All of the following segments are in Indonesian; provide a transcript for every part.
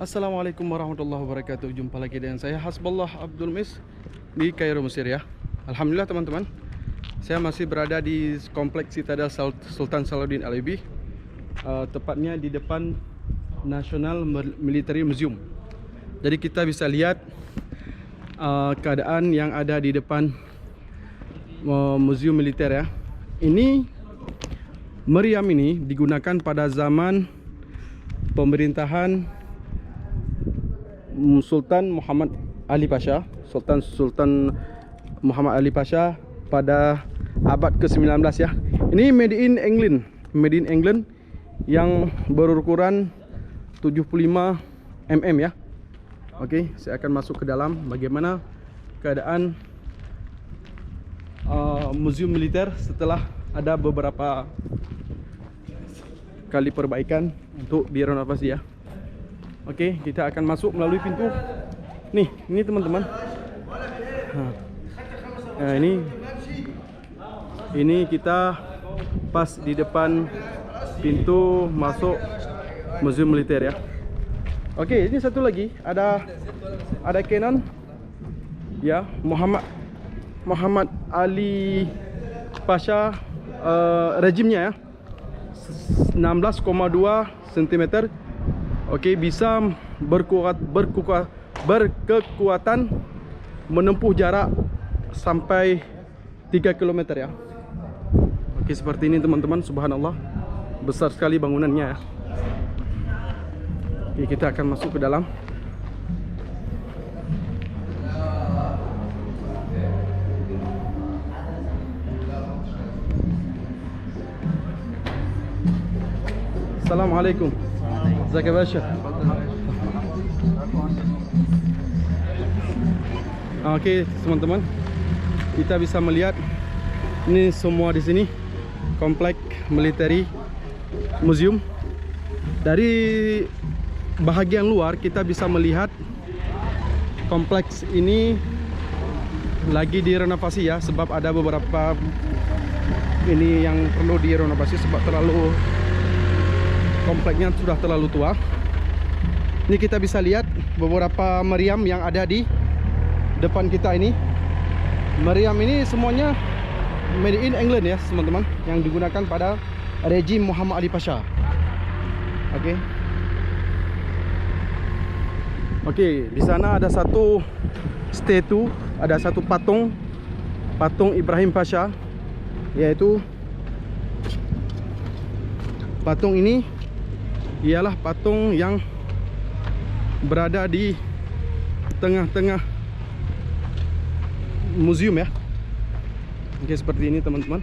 Assalamualaikum warahmatullahi wabarakatuh. Jumpa lagi dengan saya Hasbullah Abdul Mis di Kairo, Mesir ya. Alhamdulillah teman-teman, saya masih berada di kompleks Citadel Sultan Salahuddin Ayyubi, tepatnya di depan National Military Museum. Jadi kita bisa lihat keadaan yang ada di depan museum militer ya. Ini meriam ini digunakan pada zaman pemerintahan Sultan Muhammad Ali Pasha, Sultan Muhammad Ali Pasha pada abad ke-19 ya. Ini made in England yang berukuran 75 mm ya. Oke, saya akan masuk ke dalam bagaimana keadaan museum militer setelah ada beberapa kali perbaikan untuk direnovasi ya. Oke, kita akan masuk melalui pintu. Nih, ini teman-teman. Nah, ini kita pas di depan pintu masuk museum militer ya. Oke, ini satu lagi ada cannon ya, Muhammad Ali Pasha rejimnya ya. 16,2 cm. Oke, bisa berkekuatan menempuh jarak sampai 3 km ya. Oke, seperti ini teman-teman, subhanallah. Besar sekali bangunannya ya. Oke, kita akan masuk ke dalam. Assalamualaikum. Zaki Basha. Oke, teman-teman, kita bisa melihat ini semua di sini komplek military museum. Dari bahagian luar kita bisa melihat kompleks ini lagi direnovasi ya, sebab ada beberapa ini yang perlu direnovasi sebab kompleknya sudah terlalu tua. Ini kita bisa lihat beberapa meriam yang ada di depan kita ini. Meriam ini semuanya made in England ya teman-teman, yang digunakan pada rejim Muhammad Ali Pasha. Oke, di sana ada satu statue, ada satu patung Ibrahim Pasha, yaitu patung ini ialah patung yang berada di tengah-tengah museum ya. Oke, seperti ini teman-teman.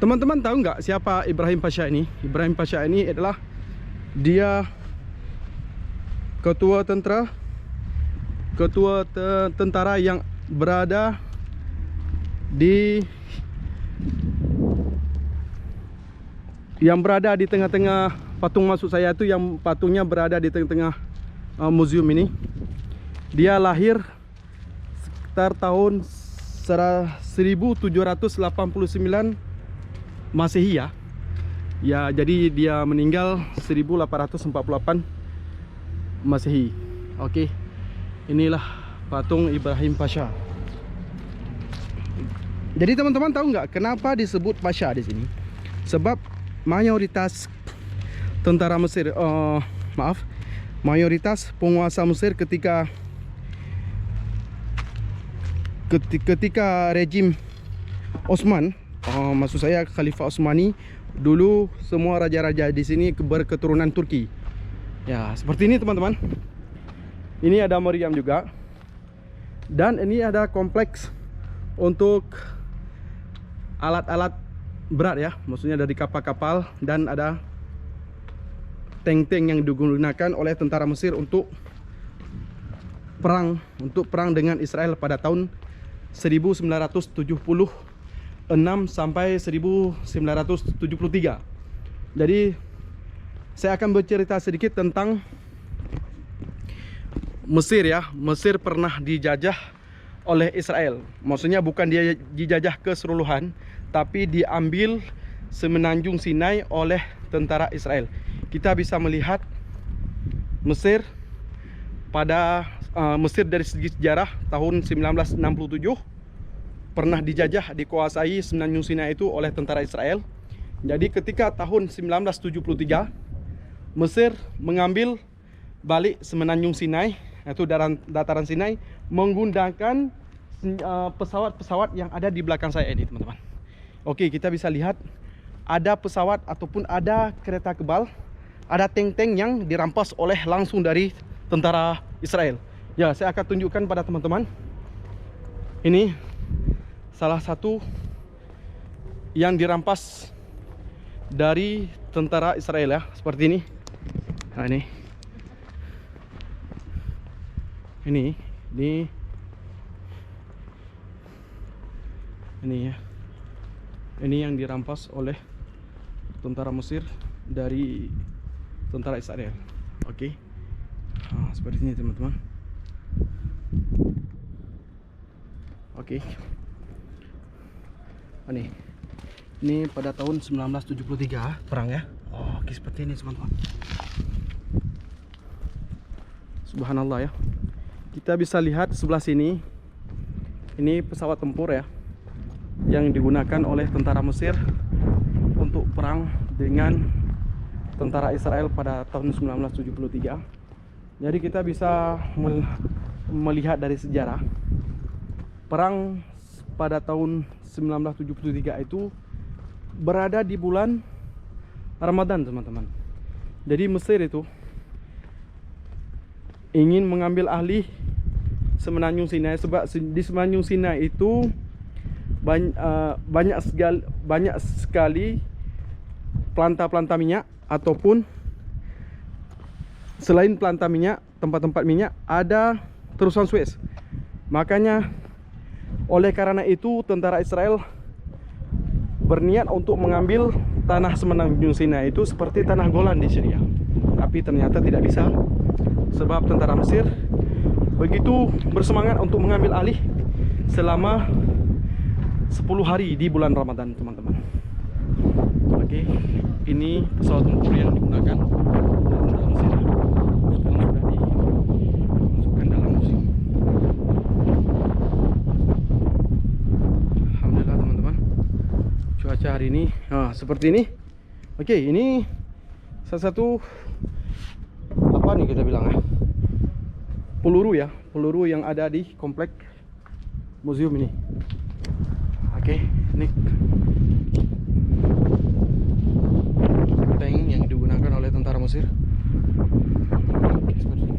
Teman-teman tahu nggak siapa Ibrahim Pasha ini? Ibrahim Pasha ini adalah dia ketua tentara yang berada di tengah-tengah patung, maksud saya itu yang patungnya berada di tengah-tengah museum ini. Dia lahir sekitar tahun 1789 Masehi ya. Ya, jadi dia meninggal 1848 Masehi. Oke. Inilah patung Ibrahim Pasha. Jadi teman-teman tahu nggak kenapa disebut Pasha di sini? Sebab mayoritas tentara Mesir, mayoritas penguasa Mesir ketika rejim Osman, maksud saya Khalifah Osmani, dulu semua raja-raja di sini berketurunan Turki. Ya, seperti ini teman-teman. Ini ada meriam juga. Dan ini ada kompleks untuk alat-alat berat ya, maksudnya dari kapal-kapal, dan ada tank-tank yang digunakan oleh tentara Mesir untuk perang dengan Israel pada tahun 1976 sampai 1973. Jadi saya akan bercerita sedikit tentang Mesir ya. Mesir pernah dijajah oleh Israel. Maksudnya bukan dia dijajah keseluruhan, tapi diambil semenanjung Sinai oleh tentara Israel. Kita bisa melihat Mesir pada Mesir dari segi sejarah tahun 1967 pernah dijajah, dikuasai semenanjung Sinai itu oleh tentara Israel. Jadi ketika tahun 1973 Mesir mengambil balik semenanjung Sinai, yaitu dataran Sinai, menggunakan pesawat-pesawat yang ada di belakang saya ini, teman-teman. Oke, kita bisa lihat ada pesawat ataupun ada kereta kebal, ada tank-tank yang dirampas oleh langsung dari tentara Israel. Ya, saya akan tunjukkan pada teman-teman. Ini salah satu yang dirampas dari tentara Israel ya, seperti ini. Nah, ini ya. Ini yang dirampas oleh tentara Mesir dari tentara Israel. Oke. Nah, seperti ini teman-teman. Oke. Ini pada tahun 1973 perang ya. Oke, seperti ini teman-teman. Subhanallah ya. Kita bisa lihat sebelah sini. Ini pesawat tempur ya, yang digunakan oleh tentara Mesir untuk perang dengan tentara Israel pada tahun 1973. Jadi kita bisa melihat dari sejarah perang pada tahun 1973 itu berada di bulan Ramadan, teman-teman. Jadi Mesir itu ingin mengambil alih semenanjung Sinai, sebab di semenanjung Sinai itu banyak sekali planta-planta minyak, ataupun selain planta minyak, tempat-tempat minyak, ada terusan Suez. Makanya oleh karena itu tentara Israel berniat untuk mengambil tanah semenanjung Sinai itu seperti tanah Golan di Syria. Tapi ternyata tidak bisa, sebab tentara Mesir begitu bersemangat untuk mengambil alih selama 10 hari di bulan Ramadan, teman-teman. Oke, ini pesawat tempur yang digunakan oleh tentara Mesir. Sekarang sudah dimasukkan dalam museum. Alhamdulillah teman-teman, cuaca hari ini seperti ini. Oke, ini salah satu apa nih kita bilang ya, peluru yang ada di komplek museum ini. Oke, ini tank yang digunakan oleh tentara Mesir. Oke, seperti ini.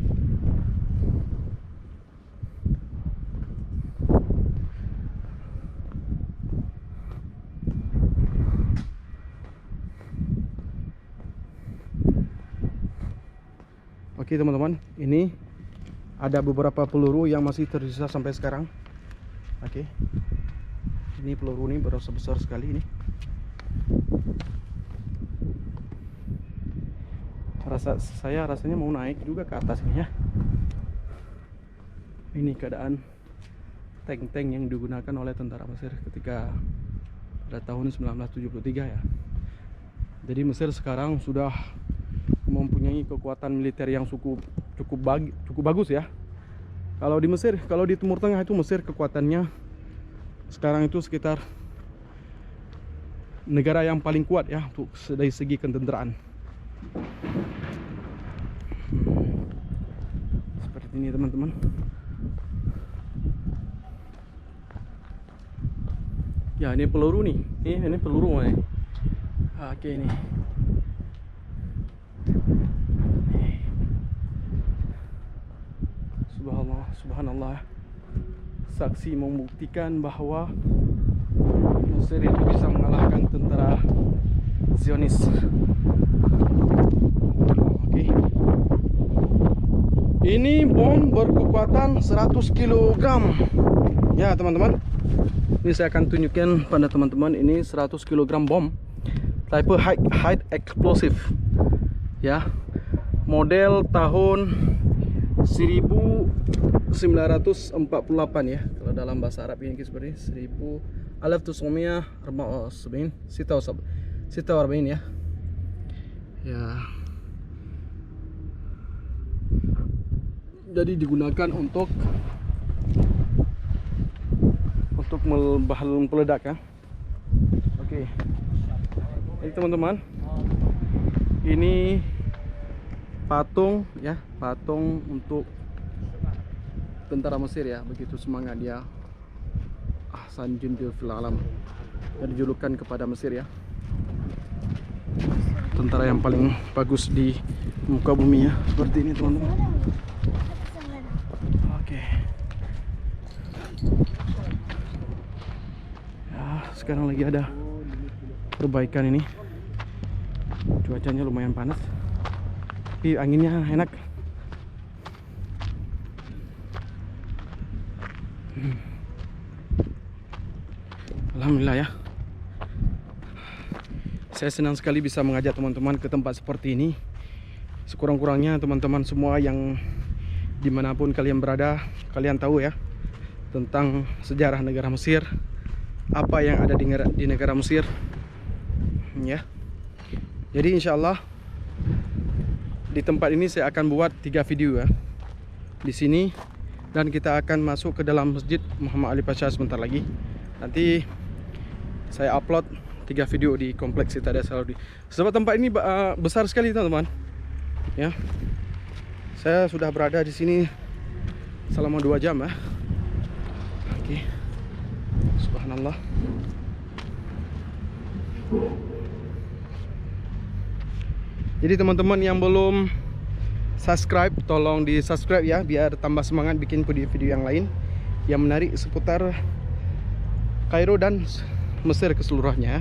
Oke teman-teman, ini ada beberapa peluru yang masih tersisa sampai sekarang. Oke, ini peluru ini berasa besar sekali ini. Rasanya mau naik juga ke atas ini ya. Ini keadaan tank-tank yang digunakan oleh tentara Mesir ketika pada tahun 1973 ya. Jadi Mesir sekarang sudah mempunyai kekuatan militer yang cukup bagus ya. Kalau di Mesir, kalau di Timur Tengah itu Mesir kekuatannya sekarang itu sekitar negara yang paling kuat ya untuk dari segi ketenteraan. Seperti ini teman-teman. Ya, ini peluru nih. Ini peluru nih. Oke, ini. Subhanallah. Saksi membuktikan bahwa Mesir itu bisa mengalahkan tentara Zionis. Oke. Ini bom berkekuatan 100 kg. Ya, teman-teman. Ini saya akan tunjukkan pada teman-teman, ini 100 kg bom tipe high explosive. Ya. Model tahun 1948 ya. Kalau dalam bahasa Arab ini seperti 1974. 46 ya. Ya. Jadi digunakan untuk bahan peledak ya. Oke. Jadi teman-teman, ini patung ya, patung untuk tentara Mesir ya. Begitu semangat dia, Ahsan Jundul fil Alam, yang dijulukan kepada Mesir ya, tentara yang paling bagus di muka bumi ya. Seperti ini teman-teman. Oke. Ya, sekarang lagi ada perbaikan ini. Cuacanya lumayan panas, tapi anginnya enak. Alhamdulillah ya. Saya senang sekali bisa mengajak teman-teman ke tempat seperti ini. Sekurang-kurangnya teman-teman semua yang dimanapun kalian berada, kalian tahu ya tentang sejarah negara Mesir, apa yang ada di negara Mesir ya. Jadi insya Allah di tempat ini saya akan buat 3 video ya di sini, dan kita akan masuk ke dalam Masjid Muhammad Ali Pasha sebentar lagi. Nanti saya upload 3 video di kompleks Citadel Salahuddin. Sebab tempat ini besar sekali teman-teman ya. Saya sudah berada di sini selama 2 jam ya. Oke. Subhanallah. Jadi teman-teman yang belum subscribe, tolong di subscribe ya, biar tambah semangat bikin video-video yang lain yang menarik seputar Kairo dan Mesir keseluruhannya.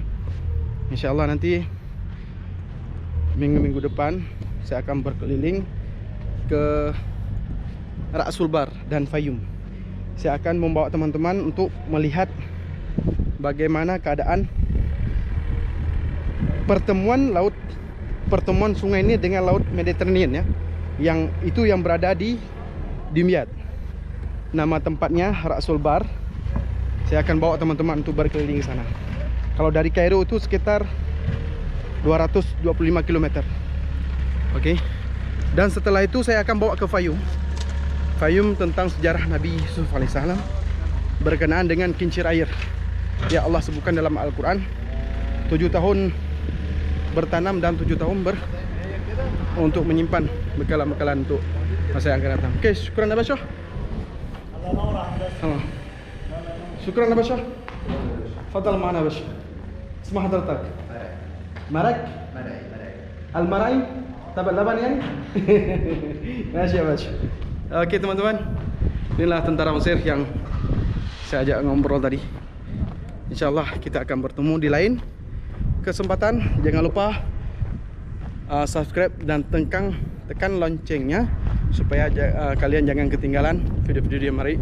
Insya Allah nanti minggu-minggu depan saya akan berkeliling ke Rasul Bar dan Fayum. Saya akan membawa teman-teman untuk melihat bagaimana keadaan pertemuan sungai ini dengan laut Mediterranean ya, yang berada di Dimyat. Nama tempatnya Rasul Bar. Saya akan bawa teman-teman untuk berkeliling sana. Kalau dari Kairo itu sekitar 225 km. Oke. Dan setelah itu saya akan bawa ke Fayum. Fayum tentang sejarah Nabi Yusuf alaihissalam berkenaan dengan kincir air. Ya Allah sebutkan dalam Al-Quran, 7 tahun bertanam dan 7 tahun untuk menyimpan bekalan-bekalan untuk masa yang akan datang. Oke, syukran Abah Syah. Syukran Abah Syah. Fadal ma'ana Abah Syah. Isma hadratak? Marak? Al-Marai? Tabat laban yani? Masya Abah Syah. Oke teman-teman, inilah tentara Mesir yang saya ajak ngobrol tadi. Insya Allah kita akan bertemu di lain kesempatan. Jangan lupa subscribe dan tekan loncengnya supaya kalian jangan ketinggalan video-video yang menarik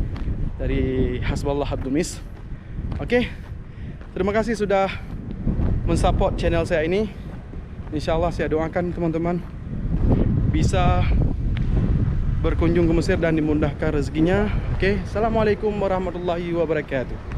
dari Hasballah Abdumis. Oke, terima kasih sudah mensupport channel saya ini. Insya Allah saya doakan teman-teman bisa berkunjung ke Mesir dan dimudahkan rezekinya. Oke, assalamualaikum warahmatullahi wabarakatuh.